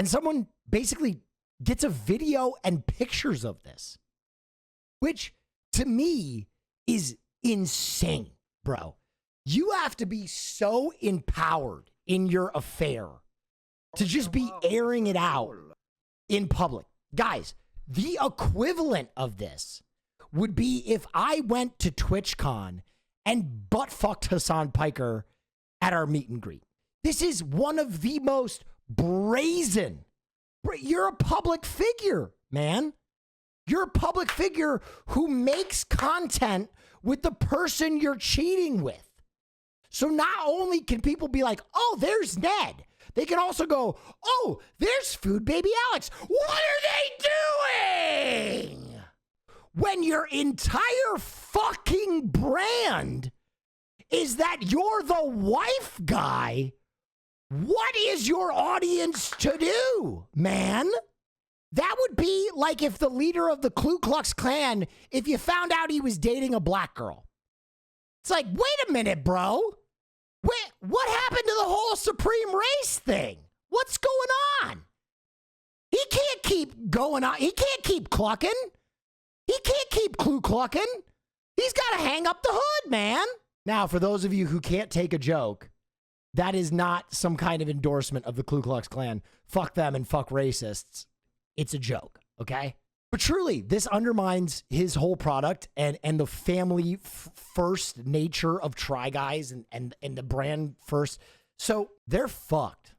And someone basically gets a video and pictures of this, which to me is insane, bro. You have to be so empowered in your affair to just be airing it out in public. Guys, the equivalent of this would be if I went to TwitchCon and butt-fucked Hassan Piker at our meet and greet. This is one of the most brazen. You're a public figure, man. You're a public figure who makes content with the person you're cheating with. So not only can people be like, oh, there's Ned. They can also go, oh, there's Food Baby Alex. What are they doing? When your entire fucking brand is that you're the wife guy, what is your audience to do, man? That would be like if the leader of the Ku Klux Klan, if you found out he was dating a black girl. It's like, wait a minute, bro. Wait, what happened to the whole supreme race thing? What's going on? He can't keep going on. He can't keep clucking. He can't keep clucking. He's got to hang up the hood, man. Now, for those of you who can't take a joke, that is not some kind of endorsement of the Ku Klux Klan. Fuck them and fuck racists. It's a joke, okay? But truly, this undermines his whole product and the family first nature of Try Guys and the brand first. So they're fucked,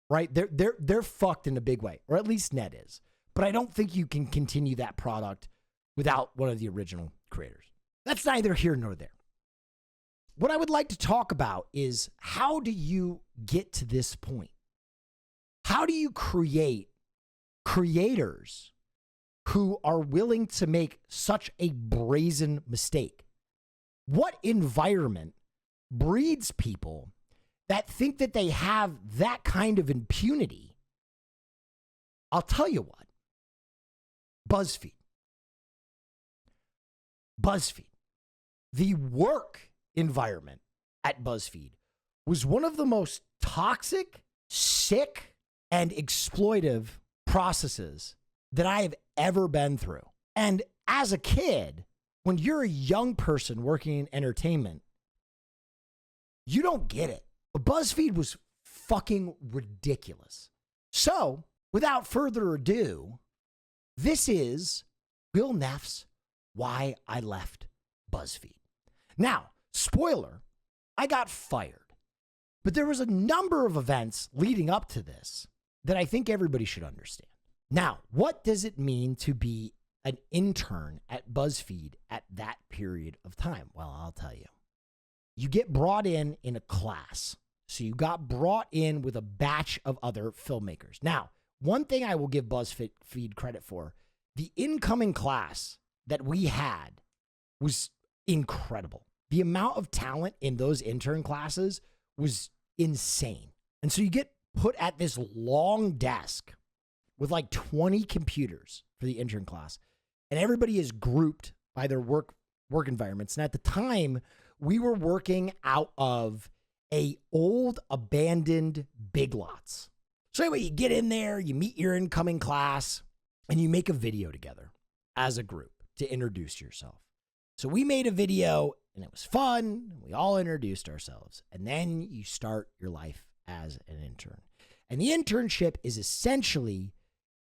right? They're fucked in a big way, or at least Ned is. But I don't think you can continue that product without one of the original creators. That's neither here nor there. What I would like to talk about is, how do you get to this point? How do you create creators who are willing to make such a brazen mistake? What environment breeds people that think that they have that kind of impunity? I'll tell you what. BuzzFeed. The work environment at BuzzFeed was one of the most toxic, sick, and exploitive processes that I have ever been through. And as a kid, when you're a young person working in entertainment, you don't get it. But BuzzFeed was fucking ridiculous. So, without further ado, this is Will Neff's Why I Left BuzzFeed. Now, spoiler, I got fired. But there was a number of events leading up to this that I think everybody should understand. Now, what does it mean to be an intern at BuzzFeed at that period of time? Well, I'll tell you. You get brought in a class. So you got brought in with a batch of other filmmakers. Now, one thing I will give BuzzFeed credit for, the incoming class that we had was incredible. The amount of talent in those intern classes was insane. And so you get put at this long desk with like 20 computers for the intern class, and everybody is grouped by their work environments. And at the time, we were working out of a old abandoned Big Lots. So anyway, you get in there, you meet your incoming class, and you make a video together as a group to introduce yourself. So we made a video, and it was fun. We all introduced ourselves. And then you start your life as an intern. And the internship is essentially,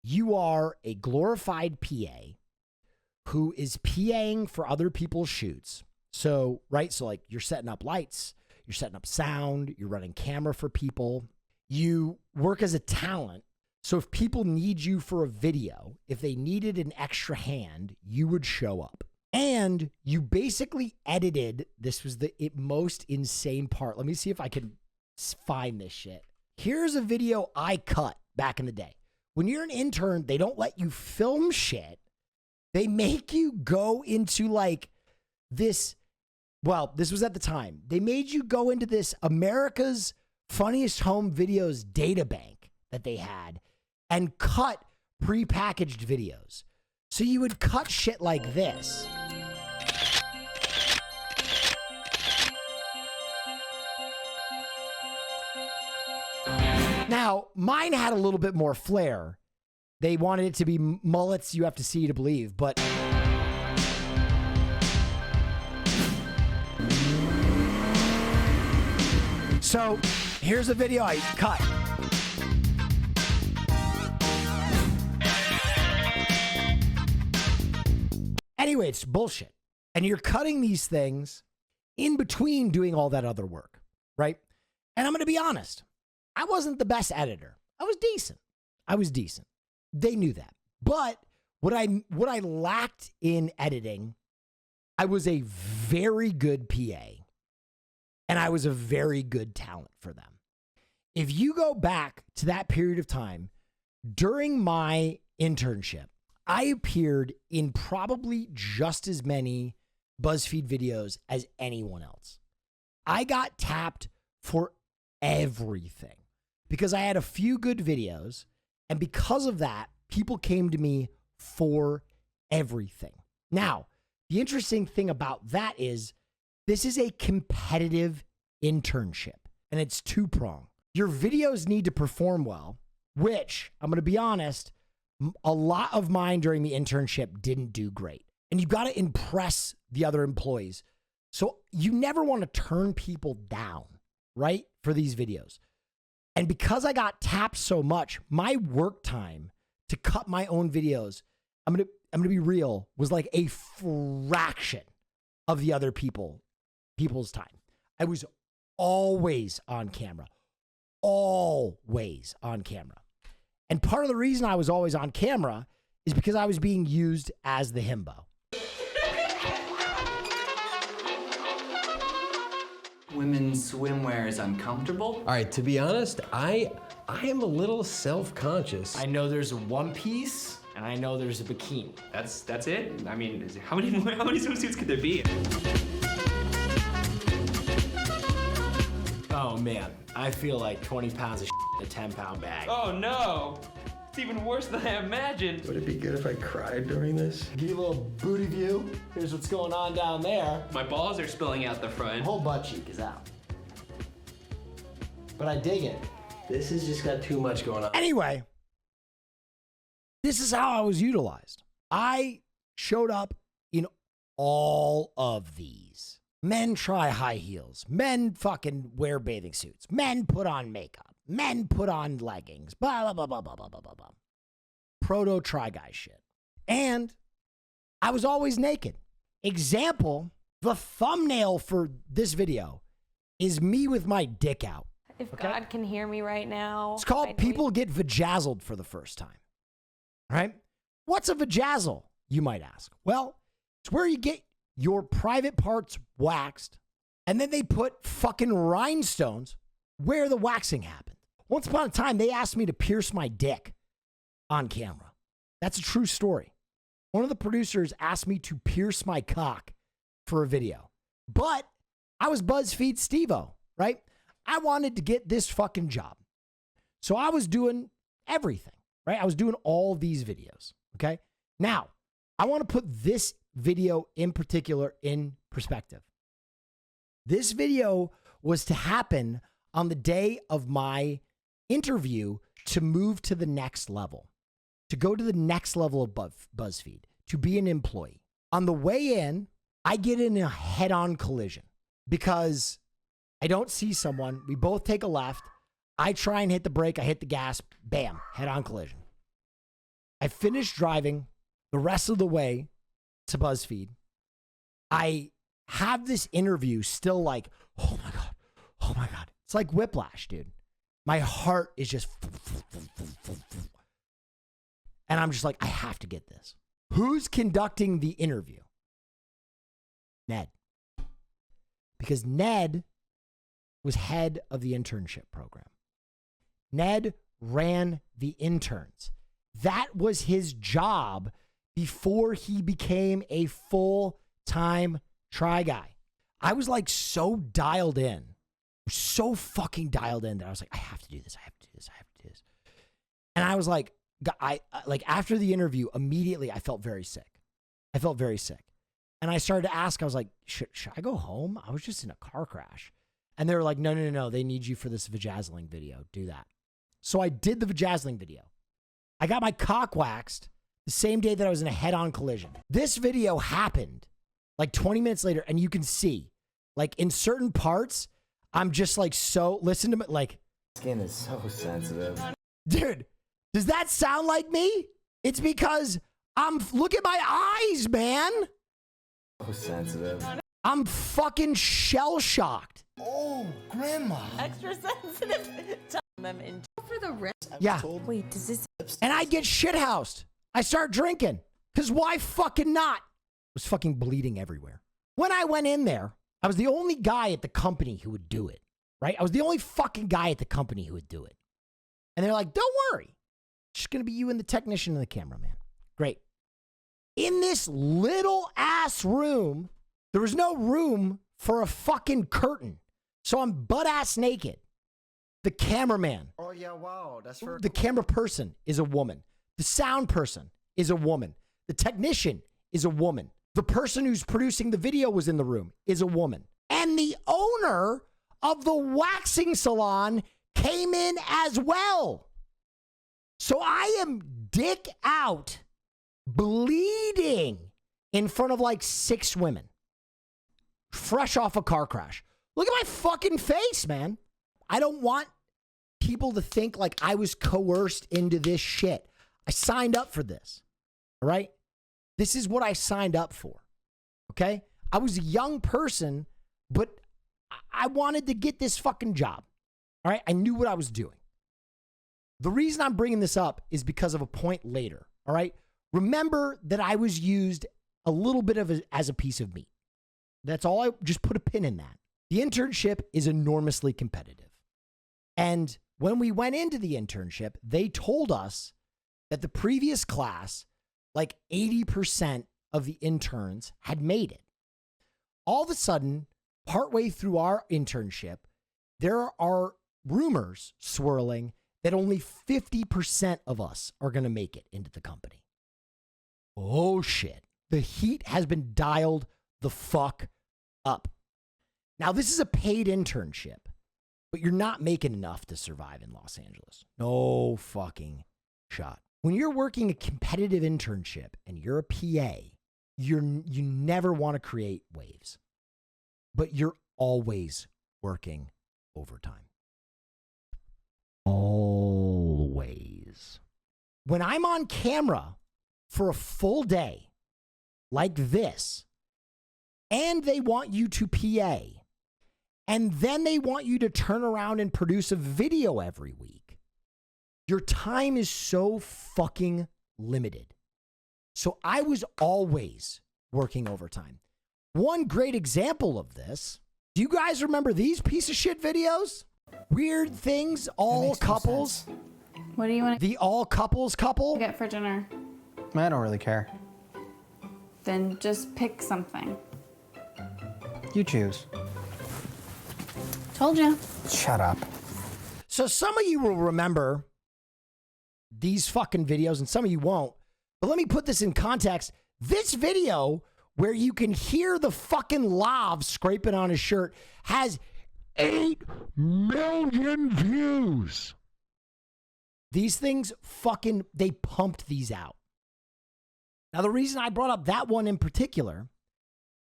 you are a glorified PA who is PAing for other people's shoots. So, right, so like you're setting up lights, you're setting up sound, you're running camera for people. You work as a talent. So if people need you for a video, if they needed an extra hand, you would show up. And you basically edited, this was the most insane part. Let me see if I can find this shit. Here's a video I cut back in the day. When you're an intern, they don't let you film shit. They make you go into like this, well, this was at the time. They made you go into this America's Funniest Home Videos databank that they had and cut prepackaged videos. So you would cut shit like this. Now, mine had a little bit more flair. They wanted it to be mullets you have to see to believe, but so here's a video I cut. Anyway, it's bullshit. And you're cutting these things in between doing all that other work, right? And I'm going to be honest. I wasn't the best editor. I was decent. They knew that. But what I lacked in editing, I was a very good PA. And I was a very good talent for them. If you go back to that period of time, during my internship, I appeared in probably just as many BuzzFeed videos as anyone else. I got tapped for everything because I had a few good videos. And because of that, people came to me for everything. Now, the interesting thing about that is this is a competitive internship and it's two-pronged. Your videos need to perform well, which I'm going to be honest, a lot of mine during the internship didn't do great. And you've got to impress the other employees. So you never want to turn people down, right? For these videos. And because I got tapped so much, my work time to cut my own videos, I'm gonna be real, was like a fraction of the other people's time. I was always on camera. Always on camera. And part of the reason I was always on camera is because I was being used as the himbo. Women's swimwear is uncomfortable? All right, to be honest, I am a little self-conscious. I know there's a one piece and I know there's a bikini. That's it? I mean, how many swimsuits could there be? Oh man, I feel like 20 pounds of in a 10-pound bag. Oh no! It's even worse than I imagined. Would it be good if I cried during this? Give you a little booty view. Here's what's going on down there. My balls are spilling out the front. Whole butt cheek is out. But I dig it. This has just got too much going on. Anyway, this is how I was utilized. I showed up in all of these. Men try high heels. Men fucking wear bathing suits. Men put on makeup. Men put on leggings. Blah, blah, blah, blah, blah, blah, blah, blah, blah. Proto try guy shit. And I was always naked. Example, the thumbnail for this video is me with my dick out. If God can hear me right now. It's called People Get Vajazzled for the first time. Right? What's a vajazzle, you might ask? Well, it's where you get your private parts waxed, and then they put fucking rhinestones where the waxing happened. Once upon a time, they asked me to pierce my dick on camera. That's a true story. One of the producers asked me to pierce my cock for a video. But I was BuzzFeed Steve-O, right? I wanted to get this fucking job. So I was doing everything, right? I was doing all these videos, okay? Now, I want to put this video in particular in perspective. This video was to happen on the day of my interview to move to the next level, to go to the next level of BuzzFeed, to be an employee. On the way in, I get in a head-on collision because I don't see someone. We both take a left. I try and hit the brake. I hit the gas. Bam, head-on collision. I finish driving the rest of the way to BuzzFeed. I have this interview still like, oh my God, oh my God. It's like whiplash, dude. My heart is just, and I'm just like, I have to get this. Who's conducting the interview? Ned. Because Ned was head of the internship program. Ned ran the interns. That was his job before he became a full-time try guy. I was like so dialed in, so fucking dialed in that I was like, I have to do this. I have to do this. I have to do this. And I was like, after the interview, immediately I felt very sick. I felt very sick. And I started to ask, I was like, should I go home? I was just in a car crash. And they were like, no. They need you for this vajazzling video. Do that. So I did the vajazzling video. I got my cock waxed the same day that I was in a head-on collision. This video happened like 20 minutes later, and you can see, like in certain parts, I'm just like listen to me, like. Skin is so sensitive. Dude, does that sound like me? It's because look at my eyes, man. So sensitive. I'm fucking shell-shocked. Oh, grandma. Extra sensitive. Tell them in for the rest. Yeah. Wait, does this? And I get shithoused. I start drinking. Because why fucking not? I was fucking bleeding everywhere. When I went in there, I was the only guy at the company who would do it, right? I was the only fucking guy at the company who would do it. And they're like, don't worry. It's just going to be you and the technician and the cameraman. Great. In this little ass room, there was no room for a fucking curtain. So I'm butt ass naked. The cameraman. Oh, yeah, wow. That's for The camera person is a woman. The sound person is a woman. The technician is a woman. The person who's producing the video was in the room is a woman. And the owner of the waxing salon came in as well. So I am dick out, bleeding in front of like 6 women, fresh off a car crash. Look at my fucking face, man. I don't want people to think like I was coerced into this shit. I signed up for this, all right? This is what I signed up for, okay? I was a young person, but I wanted to get this fucking job, all right? I knew what I was doing. The reason I'm bringing this up is because of a point later, all right? Remember that I was used a little bit as a piece of meat. That's all. I just put a pin in that. The internship is enormously competitive. And when we went into the internship, they told us that the previous class, like 80% of the interns had made it. All of a sudden, partway through our internship, there are rumors swirling that only 50% of us are going to make it into the company. Oh shit. The heat has been dialed the fuck up. Now, this is a paid internship, but you're not making enough to survive in Los Angeles. No fucking shot. When you're working a competitive internship and you're a PA, you never want to create waves, but you're always working overtime. Always. When I'm on camera for a full day like this, and they want you to PA, and then they want you to turn around and produce a video every week, your time is so fucking limited. So I was always working overtime. One great example of this, do you guys remember these piece of shit videos? Weird things, all couples. What do you want The all couples couple? to get for dinner? I don't really care. Then just pick something. You choose. Told you. Shut up. So some of you will remember these fucking videos and some of you won't. But let me put this in context. This video where you can hear the fucking lav scraping on his shirt has 8 million views. These things fucking, they pumped these out. Now, the reason I brought up that one in particular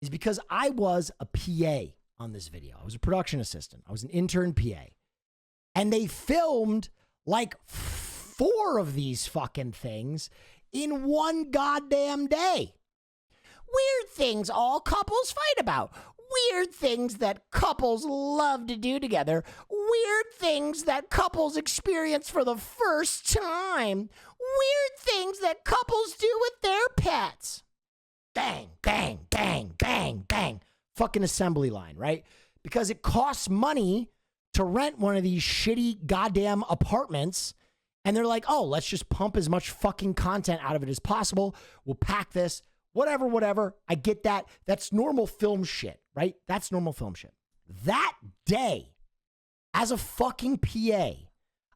is because I was a PA on this video. I was a production assistant. I was an intern PA. And they filmed like 4 of these fucking things in one goddamn day. Weird things all couples fight about. Weird things that couples love to do together. Weird things that couples experience for the first time. Weird things that couples do with their pets. Bang, bang, bang, bang, bang. Fucking assembly line, right? Because it costs money to rent one of these shitty goddamn apartments. And they're like, oh, let's just pump as much fucking content out of it as possible. We'll pack this. Whatever. I get that. That's normal film shit, right? That's normal film shit. That day, as a fucking PA,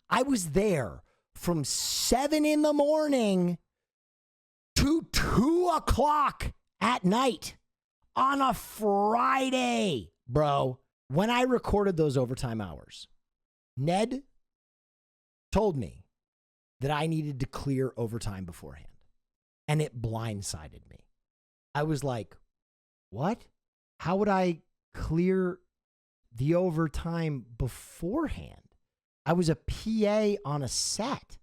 I was there from 7 in the morning to 2 o'clock at night on a Friday, bro. When I recorded those overtime hours, Ned told me that I needed to clear overtime beforehand. And it blindsided me. I was like, what? How would I clear the overtime beforehand? I was a PA on a set.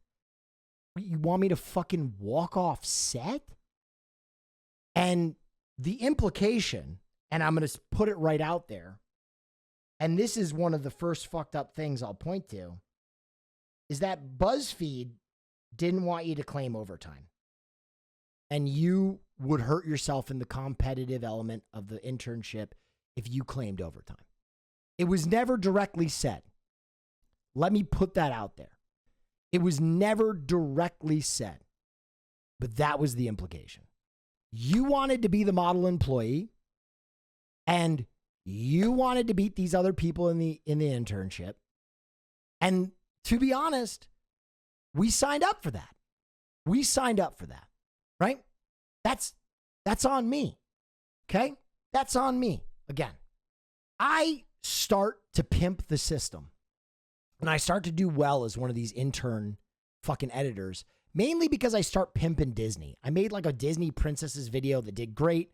You want me to fucking walk off set? And the implication, and I'm going to put it right out there, and this is one of the first fucked up things I'll point to, is that BuzzFeed didn't want you to claim overtime. And you would hurt yourself in the competitive element of the internship if you claimed overtime. It was never directly said. Let me put that out there. It was never directly said, but that was the implication. You wanted to be the model employee, and you wanted to beat these other people in the internship. And to be honest, we signed up for that. We signed up for that, right? That's on me. Okay? That's on me. Again, I start to pimp the system. And I start to do well as one of these intern fucking editors, mainly because I start pimping Disney. I made like a Disney princesses video that did great.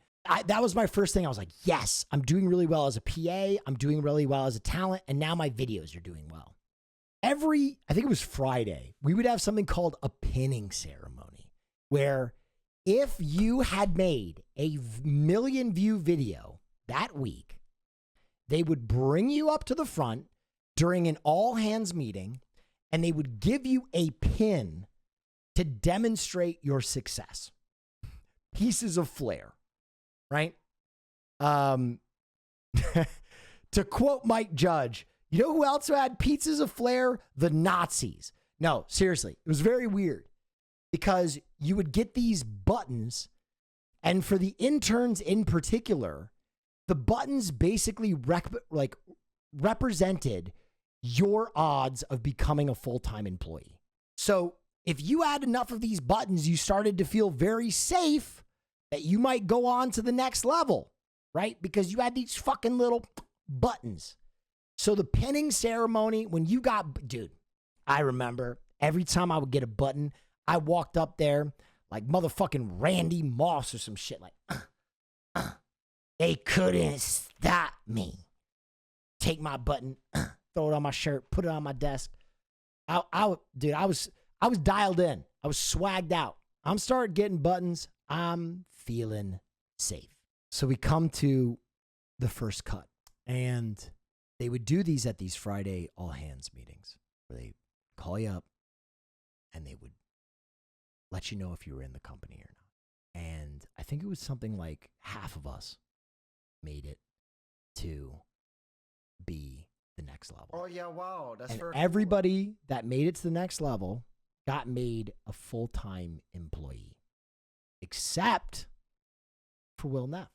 That was my first thing. I was like, yes, I'm doing really well as a PA. I'm doing really well as a talent. And now my videos are doing well. I think it was Friday, we would have something called a pinning ceremony, where if you had made a million view video that week, they would bring you up to the front during an all hands meeting, and they would give you a pin to demonstrate your success. Pieces of flair, right? To quote Mike Judge, you know who else had pieces of flair? The Nazis. No, seriously, it was very weird because you would get these buttons, and for the interns in particular, the buttons basically represented your odds of becoming a full-time employee. So if you had enough of these buttons, you started to feel very safe that you might go on to the next level, right? Because you had these fucking little buttons. So the pinning ceremony, when you got, dude, I remember every time I would get a button, I walked up there like motherfucking Randy Moss or some shit like, they couldn't stop me. Take my button, throw it on my shirt, put it on my desk. I was dialed in. I was swagged out. I'm starting getting buttons. I'm feeling safe. So we come to the first cut, and they would do these at these Friday all hands meetings where they call you up and they would let you know if you were in the company or not. And I think it was something like half of us made it to be the next level. Oh yeah, wow. That's and everybody that made it to the next level got made a full-time employee, except for Will Neff.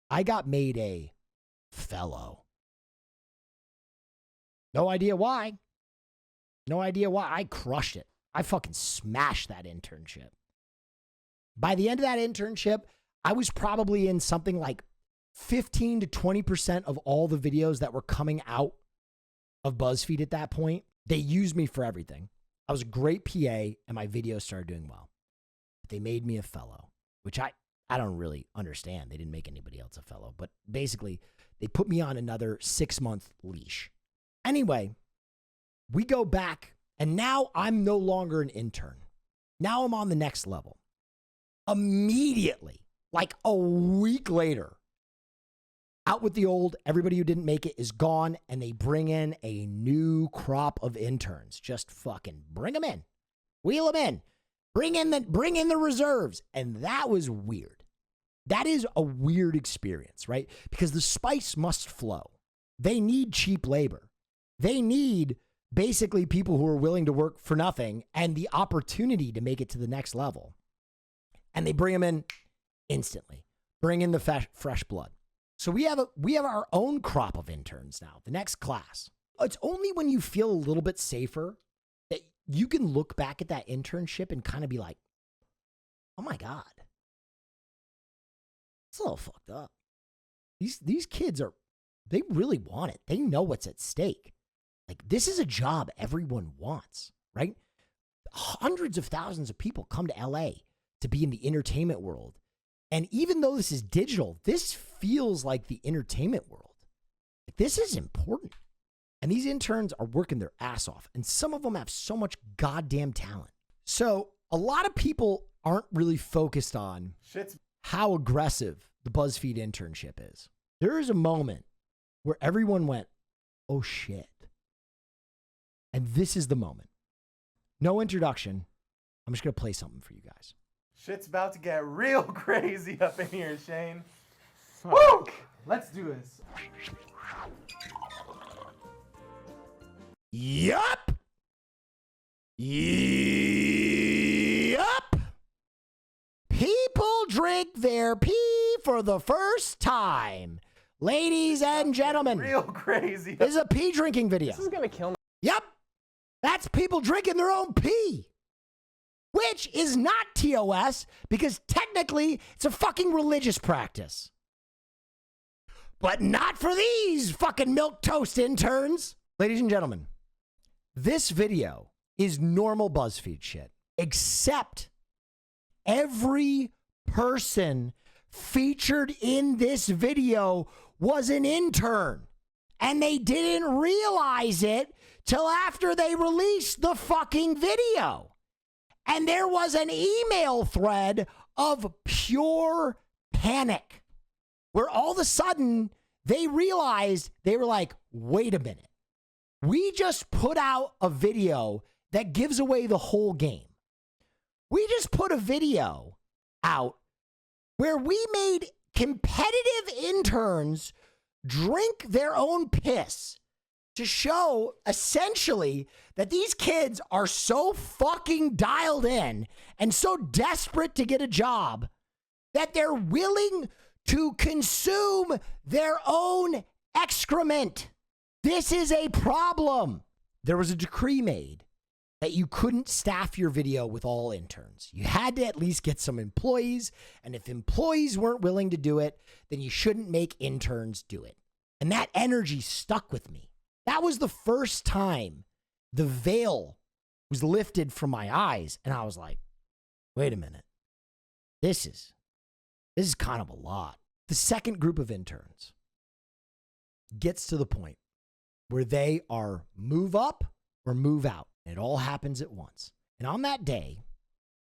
I got made a fellow. No idea why. No idea why. I crushed it. I fucking smashed that internship. By the end of that internship, I was probably in something like 15 to 20% of all the videos that were coming out of BuzzFeed at that point. They used me for everything. I was a great PA, and my videos started doing well. But they made me a fellow, which I don't really understand. They didn't make anybody else a fellow. But basically, they put me on another 6-month leash. Anyway, we go back, and now I'm no longer an intern. Now I'm on the next level. Immediately, like a week later, out with the old, everybody who didn't make it is gone, and they bring in a new crop of interns. Just fucking bring them in. Wheel them in. Bring in the reserves. And that was weird. That is a weird experience, right? Because the spice must flow. They need cheap labor. They need basically people who are willing to work for nothing and the opportunity to make it to the next level. And they bring them in instantly. Bring in the fresh blood. So we have our own crop of interns now, the next class. It's only when you feel a little bit safer that you can look back at that internship and kind of be like, oh my God, it's a little fucked up. These kids they really want it. They know what's at stake. Like, this is a job everyone wants, right? Hundreds of thousands of people come to LA to be in the entertainment world. And even though this is digital, this feels like the entertainment world. Like, this is important. And these interns are working their ass off. And some of them have so much goddamn talent. So a lot of people aren't really focused on how aggressive the BuzzFeed internship is. There is a moment where everyone went, oh shit. And this is the moment. No introduction. I'm just going to play something for you guys. Shit's about to get real crazy up in here, Shane. Woo! Let's do this. Yup. Yup. People drink their pee for the first time. Ladies and gentlemen. Real crazy. This is a pee drinking video. This is gonna kill me. Yep. That's people drinking their own pee. Which is not TOS because technically it's a fucking religious practice. But not for these fucking milquetoast interns. Ladies and gentlemen, this video is normal BuzzFeed shit. Except every person featured in this video was an intern. And they didn't realize it till after they released the fucking video. And there was an email thread of pure panic where all of a sudden they realized, they were like, wait a minute. We just put out a video that gives away the whole game. We just put a video out where we made competitive interns drink their own piss to show essentially that these kids are so fucking dialed in and so desperate to get a job that they're willing to consume their own excrement. This is a problem. There was a decree made that you couldn't staff your video with all interns. You had to at least get some employees, and if employees weren't willing to do it, then you shouldn't make interns do it. And that energy stuck with me. That was the first time the veil was lifted from my eyes, and I was like, wait a minute. This is kind of a lot. The second group of interns gets to the point where they are move up or move out. And it all happens at once. And on that day,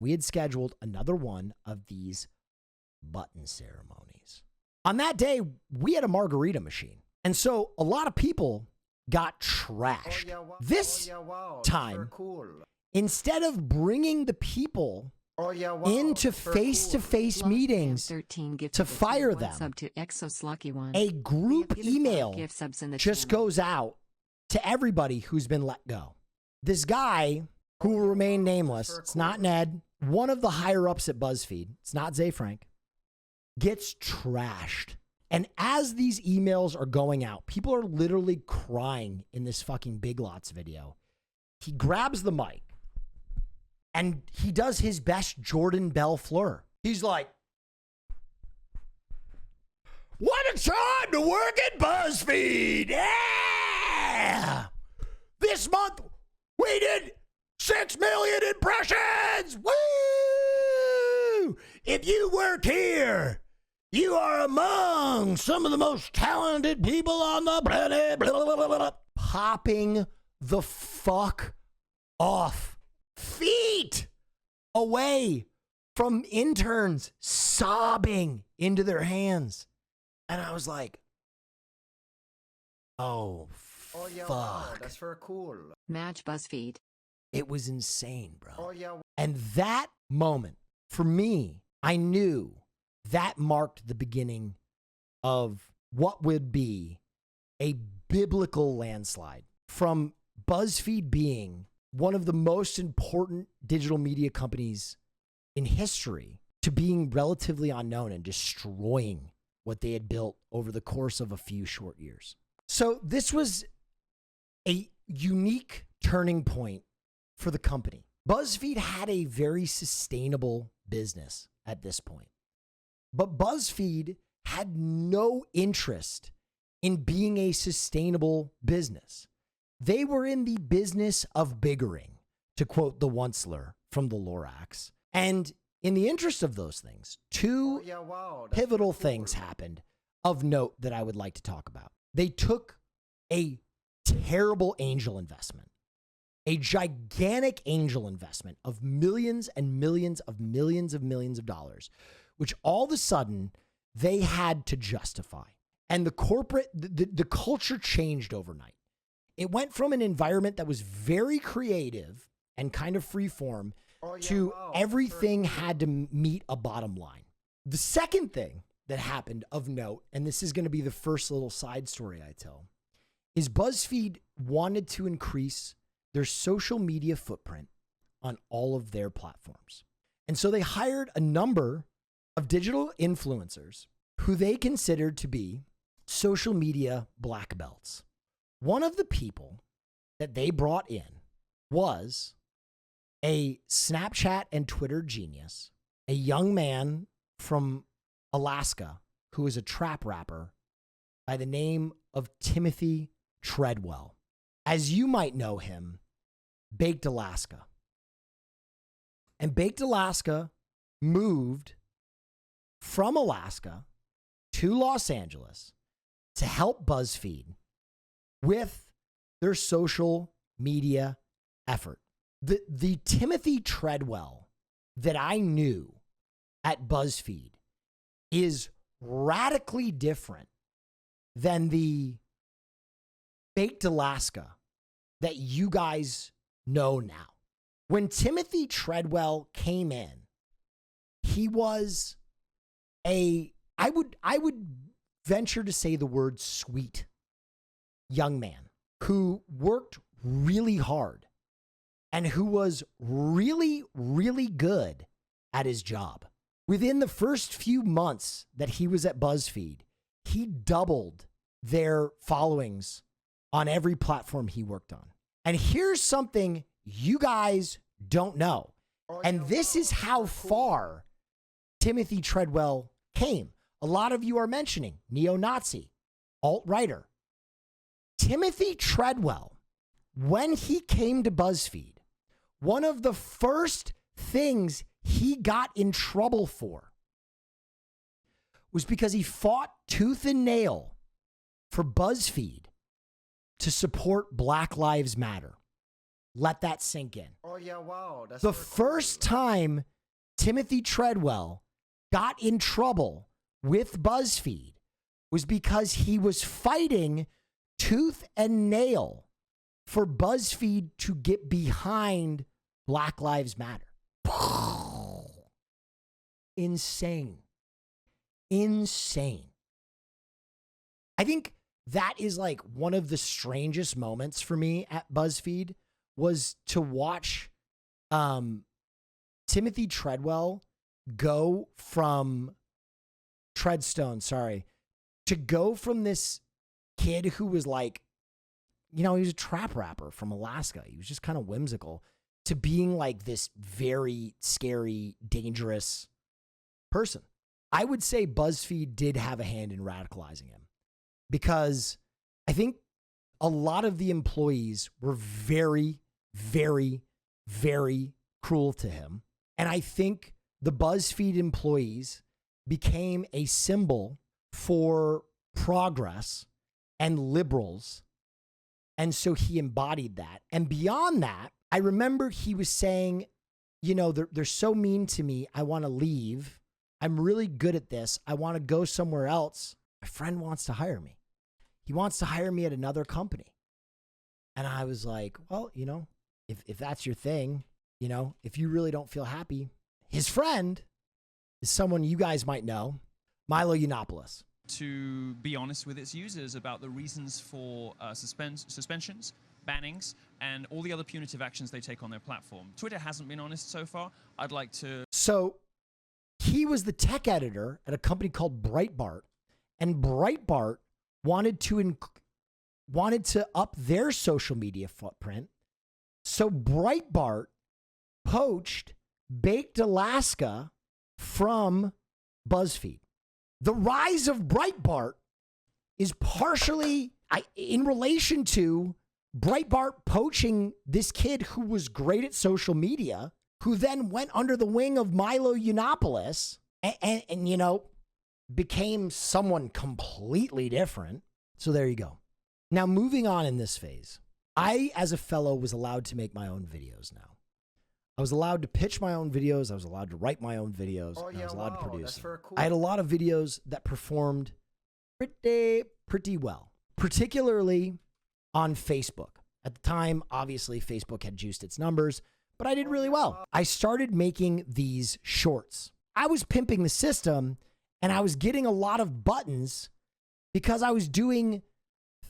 we had scheduled another one of these button ceremonies. On that day, we had a margarita machine. And so a lot of people got trashed. This time, instead of bringing the people into face-to-face meetings to fire them, a group email just goes out to everybody who's been let go. This guy, who will remain nameless, it's not Ned, one of the higher-ups at BuzzFeed, it's not Zay Frank, gets trashed. And as these emails are going out, people are literally crying in this fucking Big Lots video. He grabs the mic, and he does his best Jordan Belfleur. He's like, what a time to work at BuzzFeed! Yeah! This month, we did 6 million impressions! Woo! If you work here, you are among some of the most talented people on the planet. Blah, blah, blah, blah. Popping the fuck off. Feet away from interns sobbing into their hands. And I was like, oh, fuck. That's for cool. Match BuzzFeed. It was insane, bro. And that moment, for me, I knew that marked the beginning of what would be a biblical landslide from BuzzFeed being one of the most important digital media companies in history to being relatively unknown and destroying what they had built over the course of a few short years. So this was a unique turning point for the company. BuzzFeed had a very sustainable business at this point, but BuzzFeed had no interest in being a sustainable business. They were in the business of biggering, to quote the Onceler from the Lorax. And in the interest of those things, two pivotal things happened of note that I would like to talk about. They took a terrible angel investment, a gigantic angel investment of millions and millions of millions of millions of dollars, which all of a sudden they had to justify. And the culture changed overnight. It went from an environment that was very creative and kind of free form to everything had to meet a bottom line. The second thing that happened of note, and this is going to be the first little side story I tell, is BuzzFeed wanted to increase their social media footprint on all of their platforms. And so they hired a number of digital influencers who they considered to be social media black belts. One of the people that they brought in was a Snapchat and Twitter genius, a young man from Alaska who is a trap rapper by the name of Timothy Treadwell. As you might know him, Baked Alaska. And Baked Alaska moved from Alaska to Los Angeles to help BuzzFeed with their social media effort. The Timothy Treadwell that I knew at BuzzFeed is radically different than the Baked Alaska that you guys know now. When Timothy Treadwell came in, he was I would venture to say the word sweet young man who worked really hard and who was really, really good at his job. Within the first few months that he was at BuzzFeed, he doubled their followings on every platform he worked on. And here's something you guys don't know. And this is how far Timothy Treadwell came. A lot of you are mentioning neo-Nazi, alt-writer. Timothy Treadwell, when he came to BuzzFeed, one of the first things he got in trouble for was because he fought tooth and nail for BuzzFeed to support Black Lives Matter. Let that sink in. Oh, yeah, wow. That's the first time Timothy Treadwell got in trouble with BuzzFeed was because he was fighting tooth and nail for BuzzFeed to get behind Black Lives Matter. Insane. Insane. I think that is like one of the strangest moments for me at BuzzFeed was to watch Timothy Treadwell go from to go from this kid who was like, you know, he was a trap rapper from Alaska. He was just kind of whimsical to being like this very scary, dangerous person. I would say BuzzFeed did have a hand in radicalizing him because I think a lot of the employees were very, very, very cruel to him. And I think the BuzzFeed employees became a symbol for progress and liberals. And so he embodied that. And beyond that, I remember he was saying, you know, they're so mean to me. I want to leave. I'm really good at this. I want to go somewhere else. My friend wants to hire me. He wants to hire me at another company. And I was like, well, you know, if that's your thing, you know, if you really don't feel happy, his friend is someone you guys might know, Milo Yiannopoulos. To be honest with its users about the reasons for suspensions, bannings, and all the other punitive actions they take on their platform. Twitter hasn't been honest so far. I'd like to... So he was the tech editor at a company called Breitbart, and Breitbart wanted to up their social media footprint. So Breitbart poached Baked Alaska from BuzzFeed. The rise of Breitbart is partially in relation to Breitbart poaching this kid who was great at social media, who then went under the wing of Milo Yiannopoulos and you know, became someone completely different. So there you go. Now, moving on in this phase, I, as a fellow, was allowed to make my own videos now. I was allowed to pitch my own videos. I was allowed to write my own videos. And I was allowed to produce them. I had a lot of videos that performed pretty well, particularly on Facebook. At the time, obviously, Facebook had juiced its numbers, but I did really well. I started making these shorts. I was pimping the system, and I was getting a lot of buttons because I was doing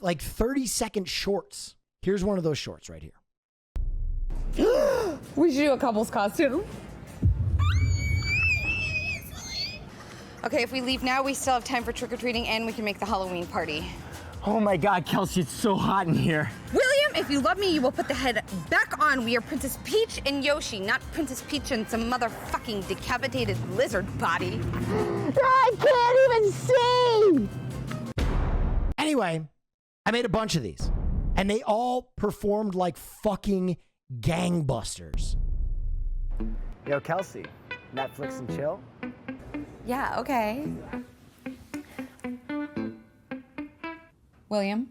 like 30-second shorts. Here's one of those shorts right here. We should do a couple's costume. Okay, if we leave now, we still have time for trick-or-treating and we can make the Halloween party. Oh my God, Kelsey, it's so hot in here. William, if you love me, you will put the head back on. We are Princess Peach and Yoshi, not Princess Peach and some motherfucking decapitated lizard body. I can't even see! Anyway, I made a bunch of these, and they all performed like fucking gangbusters. Yo, Kelsey, Netflix and chill? Yeah, okay. William,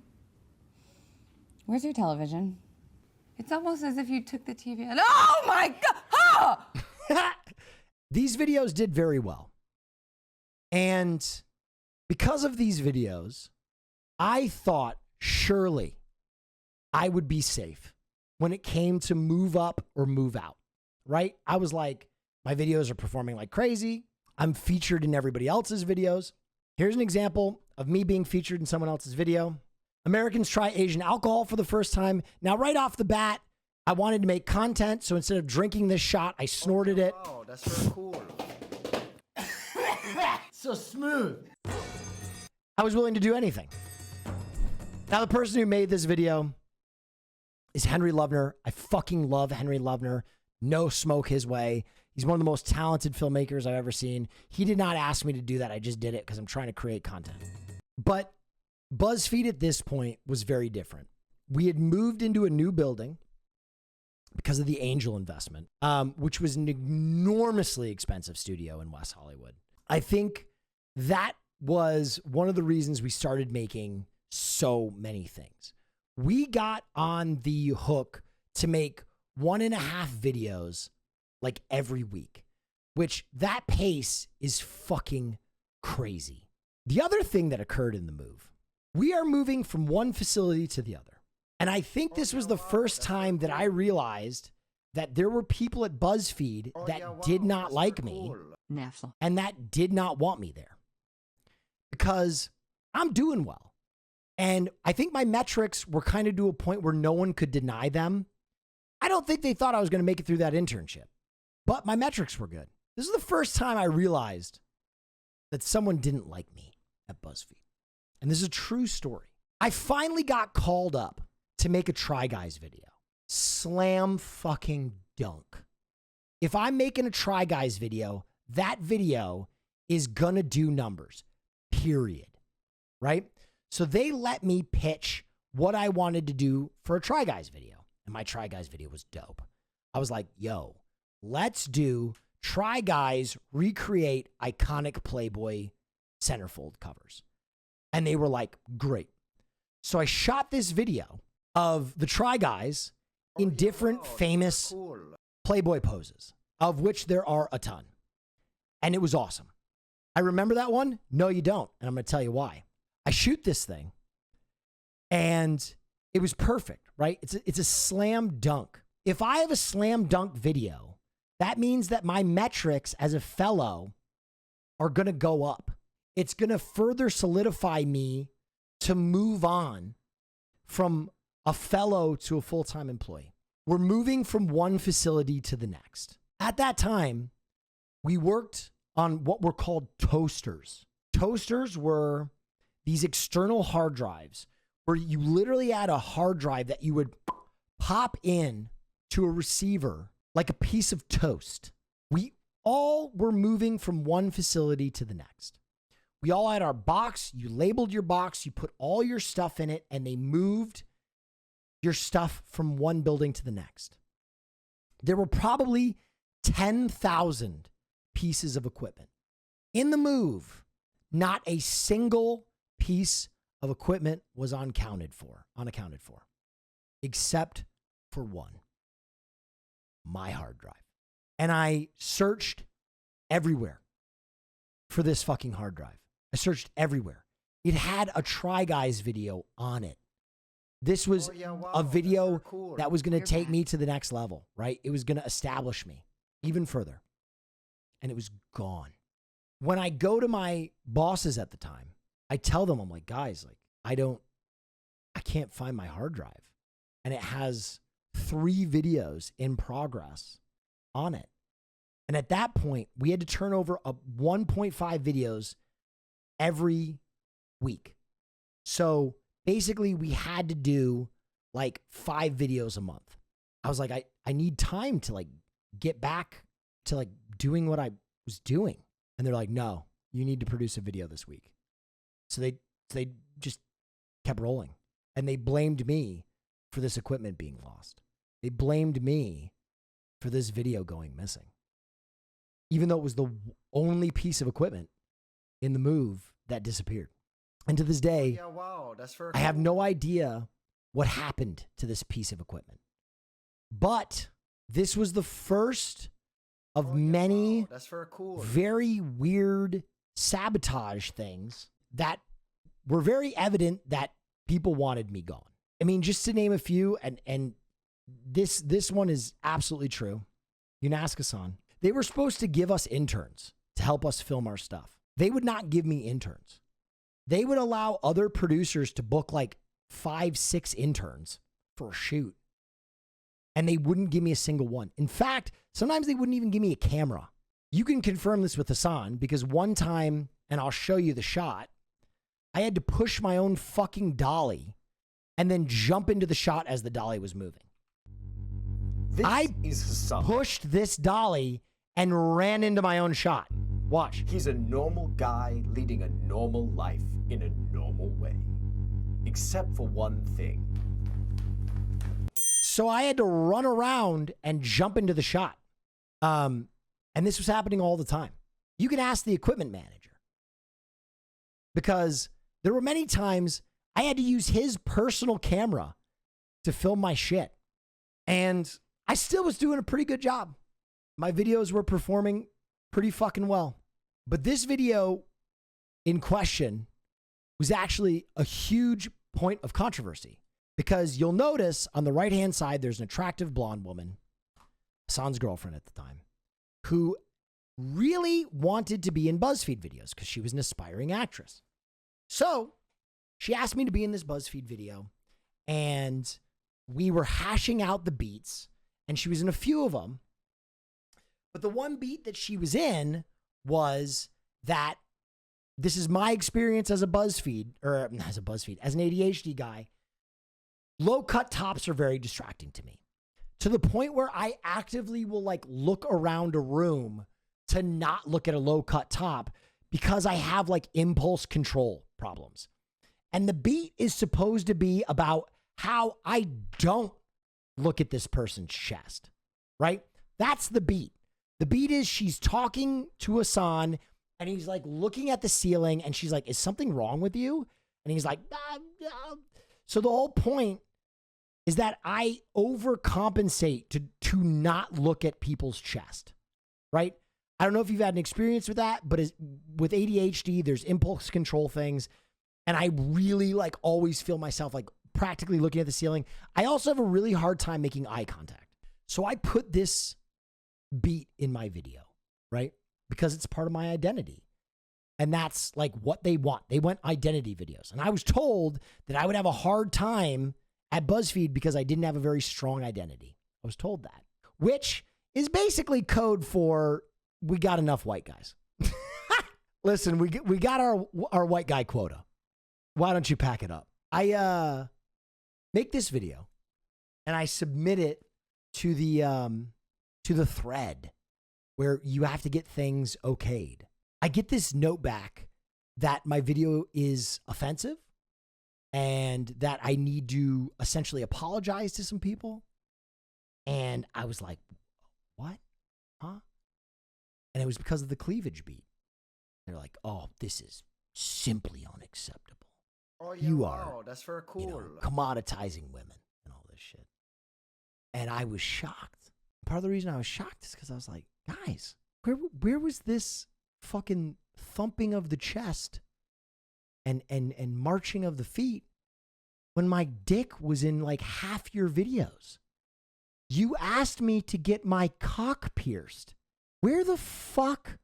where's your television? It's almost as if you took the TV and Oh my God! Ah! These videos did very well. And because of these videos, I thought surely I would be safe when it came to move up or move out, right? I was like, my videos are performing like crazy. I'm featured in everybody else's videos. Here's an example of me being featured in someone else's video. Americans try Asian alcohol for the first time. Now, right off the bat, I wanted to make content. So instead of drinking this shot, I snorted it. Oh, that's very cool. So smooth. I was willing to do anything. Now, the person who made this video is Henry Lovner. I fucking love Henry Lovner. No smoke his way. He's one of the most talented filmmakers I've ever seen. He did not ask me to do that. I just did it because I'm trying to create content. But BuzzFeed at this point was very different. We had moved into a new building because of the angel investment, which was an enormously expensive studio in West Hollywood. I think that was one of the reasons we started making so many things. We got on the hook to make 1.5 videos like every week, which that pace is fucking crazy. The other thing that occurred in the move, we are moving from one facility to the other. And I think this was the first time that I realized that there were people at BuzzFeed that did not like me Neff. and that did not want me there because I'm doing well. And I think my metrics were kind of to a point where no one could deny them. I don't think they thought I was going to make it through that internship, but my metrics were good. This is the first time I realized that someone didn't like me at BuzzFeed. And this is a true story. I finally got called up to make a Try Guys video. Slam fucking dunk. If I'm making a Try Guys video, that video is gonna do numbers, period. Right? So they let me pitch what I wanted to do for a Try Guys video. And my Try Guys video was dope. I was like, yo, let's do Try Guys recreate iconic Playboy centerfold covers. And they were like, great. So I shot this video of the Try Guys in different famous Playboy poses, of which there are a ton. And it was awesome. I remember that one? No, you don't. And I'm going to tell you why. I shoot this thing and it was perfect, right? It's a slam dunk. If I have a slam dunk video, that means that my metrics as a fellow are going to go up. It's going to further solidify me to move on from a fellow to a full-time employee. We're moving from one facility to the next. At that time, we worked on what were called toasters. Toasters were these external hard drives where you literally had a hard drive that you would pop in to a receiver like a piece of toast. We all were moving from one facility to the next. We all had our box. You labeled your box. You put all your stuff in it, and they moved your stuff from one building to the next. There were probably 10,000 pieces of equipment. In the move, not a single piece of equipment was unaccounted for, except for one, my hard drive. And I searched everywhere for this fucking hard drive. I searched everywhere. It had a Try Guys video on it. This was a video that was going to take me to the next level, right? It was going to establish me even further. And it was gone. When I go to my bosses at the time, I tell them, I'm like, guys, like, I can't find my hard drive. And it has 3 videos in progress on it. And at that point, we had to turn over 1.5 videos every week. So basically, we had to do like 5 videos a month. I was like, I need time to like get back to like doing what I was doing. And they're like, no, you need to produce a video this week. So they just kept rolling. And they blamed me for this equipment being lost. They blamed me for this video going missing. Even though it was the only piece of equipment in the move that disappeared. And to this day, I have no idea what happened to this piece of equipment. But this was the first of many very weird sabotage things that were very evident that people wanted me gone. I mean, just to name a few, and this one is absolutely true. You can ask Hassan. They were supposed to give us interns to help us film our stuff. They would not give me interns. They would allow other producers to book like 5-6 interns for a shoot. And they wouldn't give me a single one. In fact, sometimes they wouldn't even give me a camera. You can confirm this with Hassan because one time, and I'll show you the shot, I had to push my own fucking dolly and then jump into the shot as the dolly was moving. I pushed this dolly and ran into my own shot. Watch. He's a normal guy leading a normal life in a normal way. Except for one thing. So I had to run around and jump into the shot. And this was happening all the time. You can ask the equipment manager. Because there were many times I had to use his personal camera to film my shit. And I still was doing a pretty good job. My videos were performing pretty fucking well. But this video in question was actually a huge point of controversy because you'll notice on the right-hand side, there's an attractive blonde woman, Hassan's girlfriend at the time, who really wanted to be in BuzzFeed videos because she was an aspiring actress. So she asked me to be in this BuzzFeed video and we were hashing out the beats and she was in a few of them. But the one beat that she was in was that this is my experience as a BuzzFeed, or as an ADHD guy. Low cut tops are very distracting to me to the point where I actively will like look around a room to not look at a low cut top because I have like impulse control problems. And the beat is supposed to be about how I don't look at this person's chest, right? That's the beat. The beat is she's talking to Hassan and he's like looking at the ceiling and she's like, is something wrong with you? And he's like, So the whole point is that I overcompensate to not look at people's chest, right? I don't know if you've had an experience with that, but with ADHD, there's impulse control things. And I really like always feel myself like practically looking at the ceiling. I also have a really hard time making eye contact. So I put this beat in my video, right? Because it's part of my identity. And that's like what they want. They want identity videos. And I was told that I would have a hard time at BuzzFeed because I didn't have a very strong identity. I was told that, which is basically code for we got enough white guys. Listen, we got our white guy quota. Why don't you pack it up? I make this video and I submit it to the thread where you have to get things okayed. I get this note back that my video is offensive and that I need to essentially apologize to some people. And I was like, what? Huh? And it was because of the cleavage beat. They're like, oh, this is simply unacceptable. Oh, yeah, You wow, are, that's very cool. you know, commoditizing women and all this shit. And I was shocked. Part of the reason I was shocked is because I was like, guys, where was this fucking thumping of the chest and marching of the feet when my dick was in like half your videos? You asked me to get my cock pierced. Where the fuck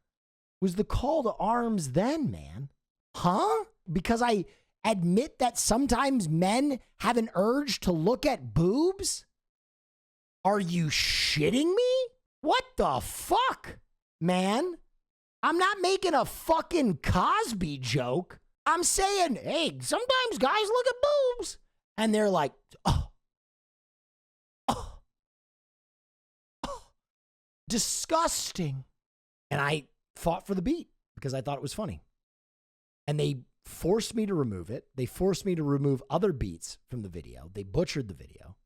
was the call to arms then, man? Huh? Because I admit that sometimes men have an urge to look at boobs? Are you shitting me? What the fuck, man? I'm not making a fucking Cosby joke. I'm saying, hey, sometimes guys look at boobs. And they're like, oh, disgusting. And I fought for the beat because I thought it was funny. And they forced me to remove it. They forced me to remove other beats from the video. They butchered the video.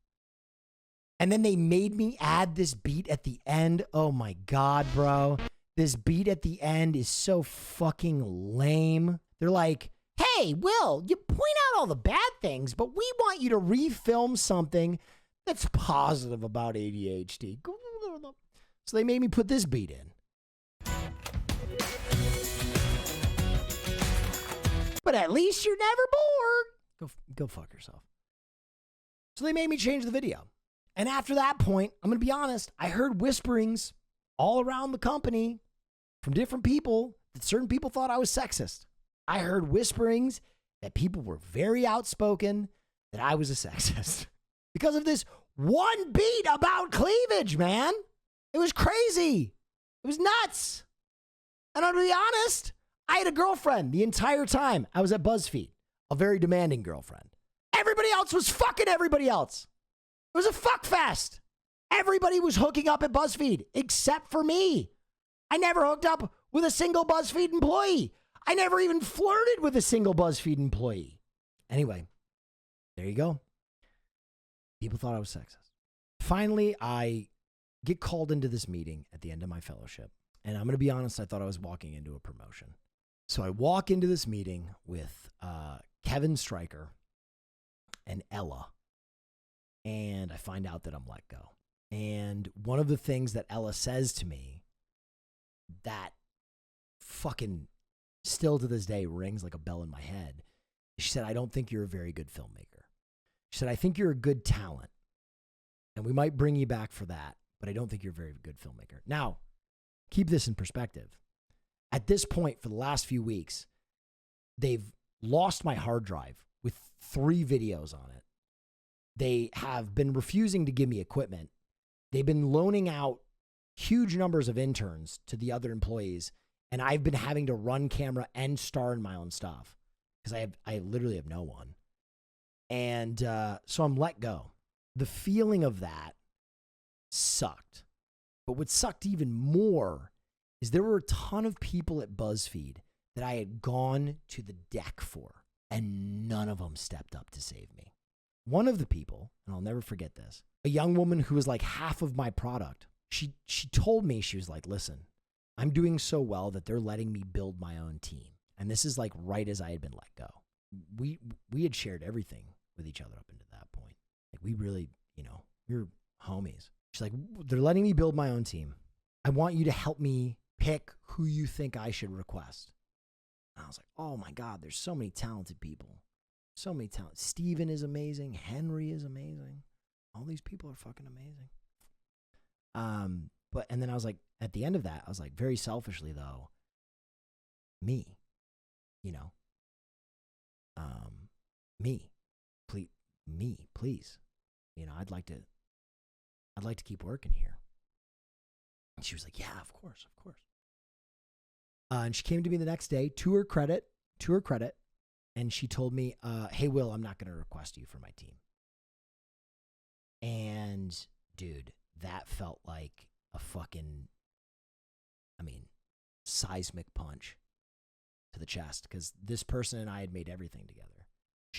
And then they made me add this beat at the end. Oh my God, bro. This beat at the end is so fucking lame. They're like, hey, Will, you point out all the bad things, but we want you to refilm something that's positive about ADHD. So they made me put this beat in. But at least you're never bored. Go fuck yourself. So they made me change the video. And after that point, I'm going to be honest, I heard whisperings all around the company from different people that certain people thought I was sexist. I heard whisperings that people were very outspoken that I was a sexist because of this one beat about cleavage, man. It was crazy. It was nuts. And I'm going to be honest, I had a girlfriend the entire time I was at BuzzFeed, a very demanding girlfriend. Everybody else was fucking everybody else. It was a fuck fest. Everybody was hooking up at BuzzFeed except for me. I never hooked up with a single BuzzFeed employee. I never even flirted with a single BuzzFeed employee. Anyway, there you go. People thought I was sexist. Finally, I get called into this meeting at the end of my fellowship. And I'm going to be honest, I thought I was walking into a promotion. So I walk into this meeting with Kevin Stryker and Ella. And I find out that I'm let go. And one of the things that Ella says to me that fucking still to this day rings like a bell in my head. She said, I don't think you're a very good filmmaker. She said, I think you're a good talent. And we might bring you back for that, but I don't think you're a very good filmmaker. Now, keep this in perspective. At this point, for the last few weeks, they've lost my hard drive with 3 videos on it. They have been refusing to give me equipment. They've been loaning out huge numbers of interns to the other employees, and I've been having to run camera and star in my own stuff because I literally have no one. And so I'm let go. The feeling of that sucked. But what sucked even more is there were a ton of people at BuzzFeed that I had gone to the deck for, and none of them stepped up to save me. One of the people, and I'll never forget this, a young woman who was like half of my product, she told me, she was like, listen, I'm doing so well that they're letting me build my own team. And this is like right as I had been let go. We had shared everything with each other up into that point. Like we really, we were homies. She's like, they're letting me build my own team. I want you to help me pick who you think I should request. And I was like, oh my God, there's so many talented people. So many talents. Steven is amazing. Henry is amazing. All these people are fucking amazing. And then I was like, at the end of that, I was like, very selfishly though, me, please. I'd like to keep working here. And she was like, yeah, of course. And she came to me the next day to her credit. And she told me, hey, Will, I'm not going to request you for my team. And dude, that felt like a fucking, seismic punch to the chest because this person and I had made everything together.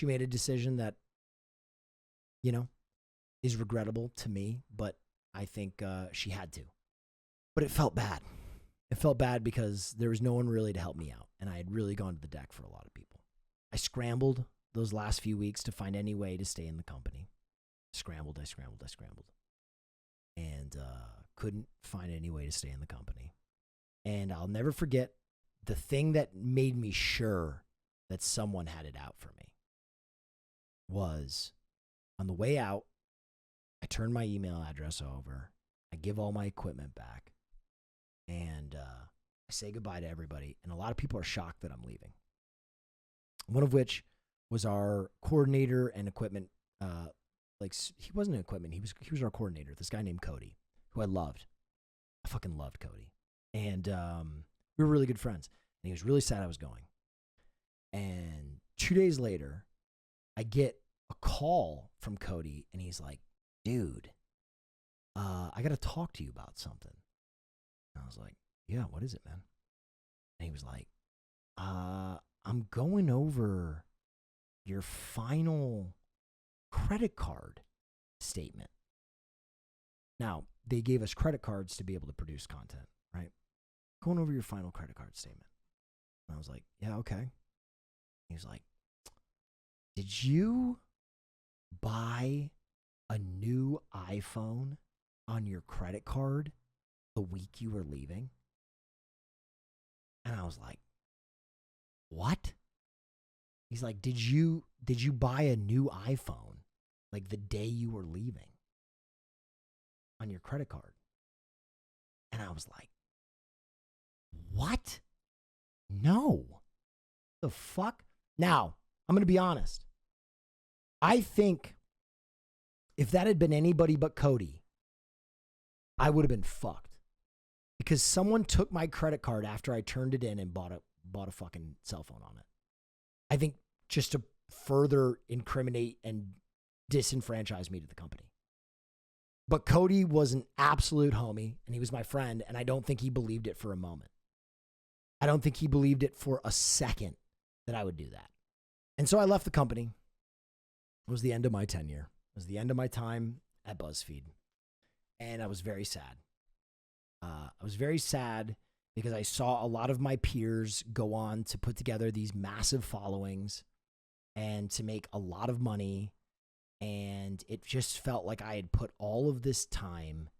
She made a decision that, you know, is regrettable to me, but I think she had to. But it felt bad. It felt bad because there was no one really to help me out, and I had really gone to the deck for a lot of people. I scrambled those last few weeks to find any way to stay in the company. I scrambled, and couldn't find any way to stay in the company. And I'll never forget the thing that made me sure that someone had it out for me was on the way out, I turn my email address over, I give all my equipment back, and I say goodbye to everybody. And a lot of people are shocked that I'm leaving. One of which was our coordinator and equipment. He wasn't an equipment. He was our coordinator. This guy named Cody, who I loved. I fucking loved Cody. And we were really good friends. And he was really sad I was going. And 2 days later, I get a call from Cody, and he's like, dude, I got to talk to you about something. And I was like, yeah, what is it, man? And he was like, I'm going over your final credit card statement. Now, they gave us credit cards to be able to produce content, right? Going over your final credit card statement. And I was like, yeah, okay. He was like, did you buy a new iPhone on your credit card the week you were leaving? And I was like, what? He's like, did you buy a new iPhone like the day you were leaving on your credit card? And I was like, what? No. The fuck? Now, I'm going to be honest. I think if that had been anybody but Cody, I would have been fucked. Because someone took my credit card after I turned it in and bought a fucking cell phone on it. I think just to further incriminate and disenfranchise me to the company. But Cody was an absolute homie, and he was my friend, and I don't think he believed it for a moment. I don't think he believed it for a second that I would do that. And so I left the company. It was the end of my tenure. It was the end of my time at BuzzFeed. And I was very sad. I was very sad because I saw a lot of my peers go on to put together these massive followings and to make a lot of money. And it just felt like I had put all of this time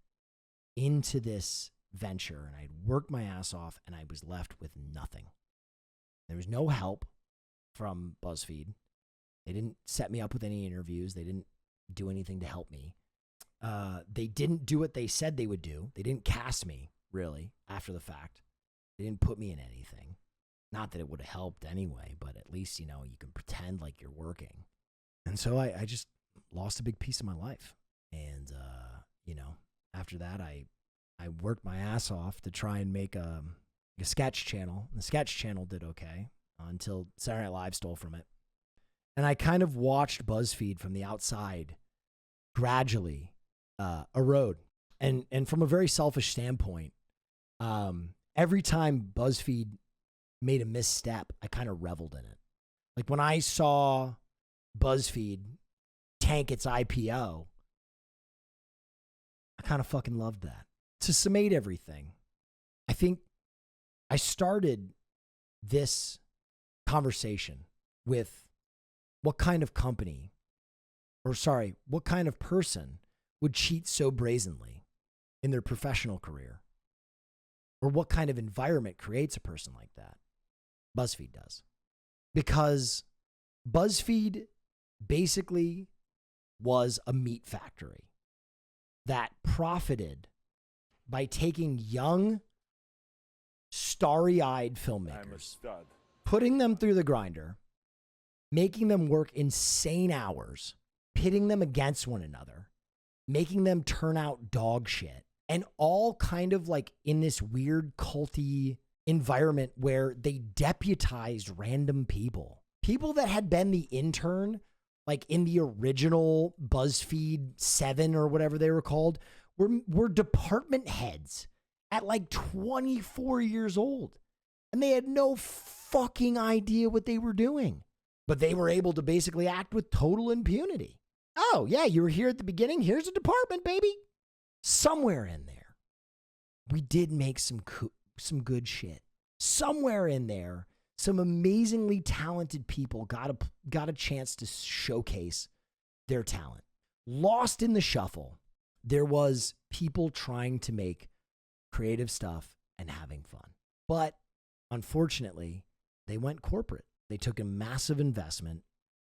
into this venture, and I had worked my ass off, and I was left with nothing. There was no help from BuzzFeed. They didn't set me up with any interviews. They didn't do anything to help me. They didn't do what they said they would do. They didn't cast me, really, after the fact. They didn't put me in anything. Not that it would have helped anyway, but at least, you know, you can pretend like you're working. And so I just lost a big piece of my life. And, you know, after that, I worked my ass off to try and make a sketch channel. The sketch channel did okay until Saturday Night Live stole from it. And I kind of watched BuzzFeed from the outside gradually erode. And from a very selfish standpoint, every time BuzzFeed made a misstep, I kind of reveled in it. Like when I saw BuzzFeed tank its IPO, I kind of fucking loved that. To summate everything, I think I started this conversation with what kind of company, what kind of person would cheat so brazenly in their professional career? Or what kind of environment creates a person like that? BuzzFeed does. Because BuzzFeed basically was a meat factory that profited by taking young, starry-eyed filmmakers, putting them through the grinder, making them work insane hours, pitting them against one another, making them turn out dog shit, and all kind of like in this weird culty environment where they deputized random people. People that had been the intern, like in the original BuzzFeed 7 or whatever they were called, were department heads at like 24 years old. And they had no fucking idea what they were doing. But they were able to basically act with total impunity. Oh, yeah, you were here at the beginning. Here's a department, baby. Somewhere in there, we did make some good shit. Somewhere in there, some amazingly talented people got a chance to showcase their talent. Lost in the shuffle, there was people trying to make creative stuff and having fun. But unfortunately, they went corporate. They took a massive investment.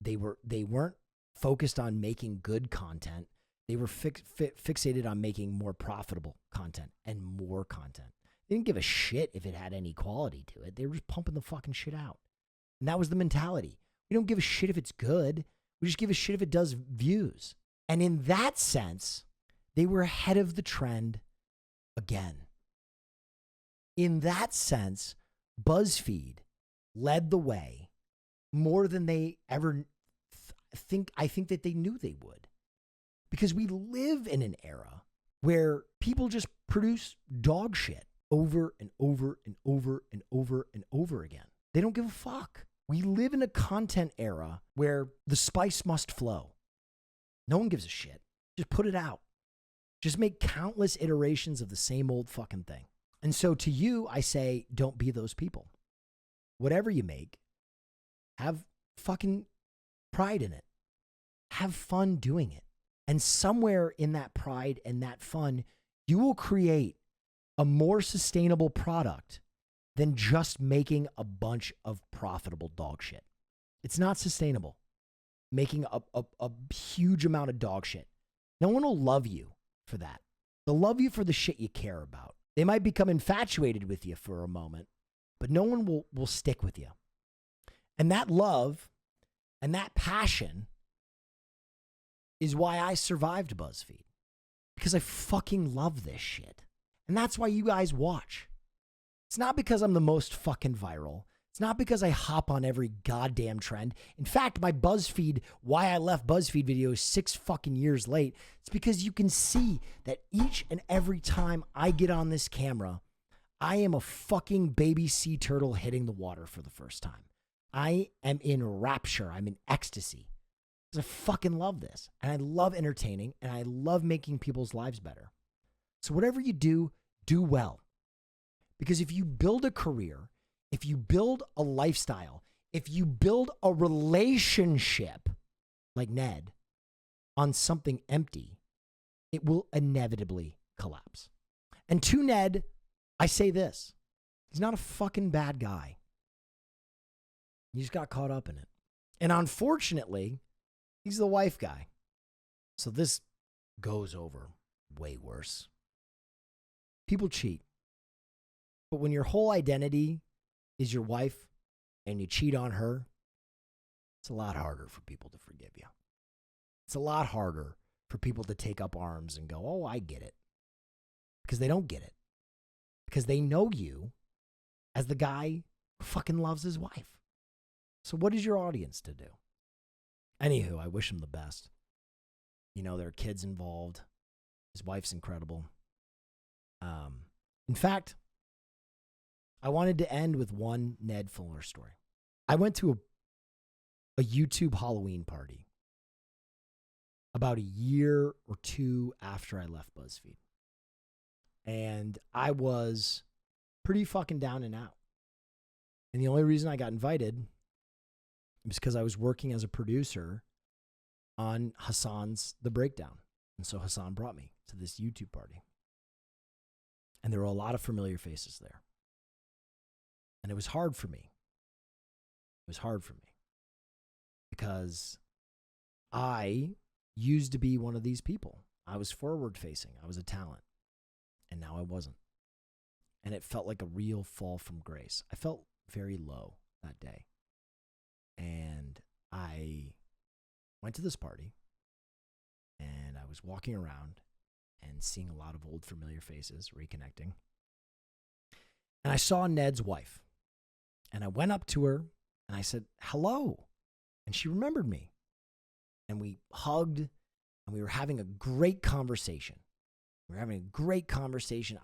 They weren't focused on making good content. They were fixated on making more profitable content and more content. They didn't give a shit if it had any quality to it. They were just pumping the fucking shit out. And that was the mentality. We don't give a shit if it's good. We just give a shit if it does views. And in that sense, they were ahead of the trend again. In that sense, BuzzFeed led the way more than they ever I think that they knew they would. Because we live in an era where people just produce dog shit over and over and over and over and over again. They don't give a fuck. We live in a content era where the spice must flow. No one gives a shit. Just put it out. Just make countless iterations of the same old fucking thing. And so to you, I say, don't be those people. Whatever you make, have fucking pride in it. Have fun doing it. And somewhere in that pride and that fun, you will create a more sustainable product than just making a bunch of profitable dog shit. It's not sustainable. Making a huge amount of dog shit. No one will love you for that. They'll love you for the shit you care about. They might become infatuated with you for a moment, but no one will stick with you. And that love and that passion is why I survived BuzzFeed. Because I fucking love this shit. And that's why you guys watch. It's not because I'm the most fucking viral. It's not because I hop on every goddamn trend. In fact, my BuzzFeed, why I left BuzzFeed video is 6 fucking years late. It's because you can see that each and every time I get on this camera, I am a fucking baby sea turtle hitting the water for the first time. I am in rapture. I'm in ecstasy. Because I fucking love this. And I love entertaining. And I love making people's lives better. So whatever you do, do well. Because if you build a career, if you build a lifestyle, if you build a relationship like Ned on something empty, it will inevitably collapse. And to Ned, I say this. He's not a fucking bad guy. He just got caught up in it. And unfortunately, he's the wife guy. So this goes over way worse. People cheat. But when your whole identity is your wife and you cheat on her, it's a lot harder for people to forgive you. It's a lot harder for people to take up arms and go, oh, I get it. Because they don't get it. Because they know you as the guy who fucking loves his wife. So what is your audience to do? Anywho, I wish him the best. You know, there are kids involved. His wife's incredible. In fact, I wanted to end with one Ned Fulmer story. I went to a YouTube Halloween party about a year or two after I left BuzzFeed. And I was pretty fucking down and out. And the only reason I got invited was because I was working as a producer on Hassan's The Breakdown. And so Hassan brought me to this YouTube party. And there were a lot of familiar faces there. And it was hard for me. It was hard for me. Because I used to be one of these people. I was forward facing. I was a talent. And now I wasn't. And it felt like a real fall from grace. I felt very low that day. And I went to this party. And I was walking around and seeing a lot of old familiar faces, reconnecting. And I saw Ned's wife. And I went up to her and I said, hello. And she remembered me. And we hugged and we were having a great conversation. I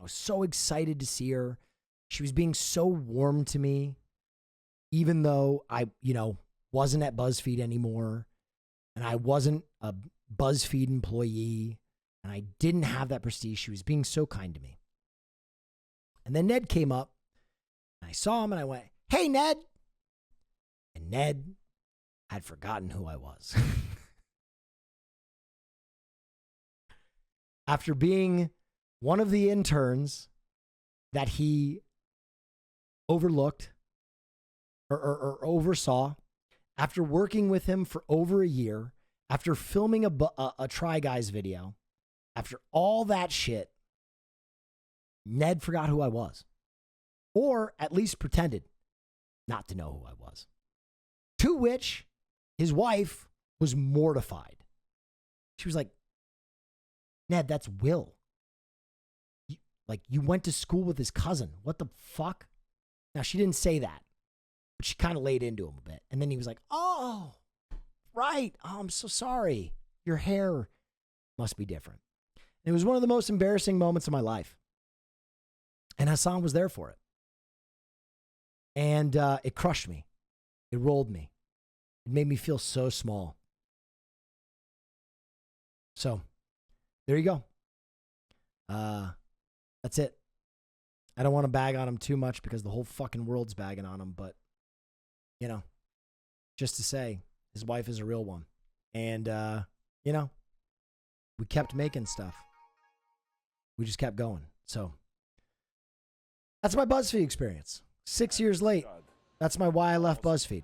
was so excited to see her. She was being so warm to me, even though I, wasn't at BuzzFeed anymore, and I wasn't a BuzzFeed employee, and I didn't have that prestige. She was being so kind to me. And then Ned came up, and I saw him, and I went, "Hey, Ned." And Ned had forgotten who I was. After being one of the interns that he overlooked or oversaw, after working with him for over a year, after filming a Try Guys video, after all that shit, Ned forgot who I was. Or at least pretended not to know who I was. To which his wife was mortified. She was like, "Ned, that's Will. You went to school with his cousin. What the fuck?" Now, she didn't say that, but she kind of laid into him a bit. And then he was like, "Oh, right. Oh, I'm so sorry. Your hair must be different." And it was one of the most embarrassing moments of my life. And Hassan was there for it. And it crushed me. It rolled me. It made me feel so small. So, there you go. That's it. I don't want to bag on him too much because the whole fucking world's bagging on him, but, you know, just to say, his wife is a real one. And, you know, we kept making stuff. We just kept going. So, that's my BuzzFeed experience. 6 years late. That's my Why I Left Buzzfeed.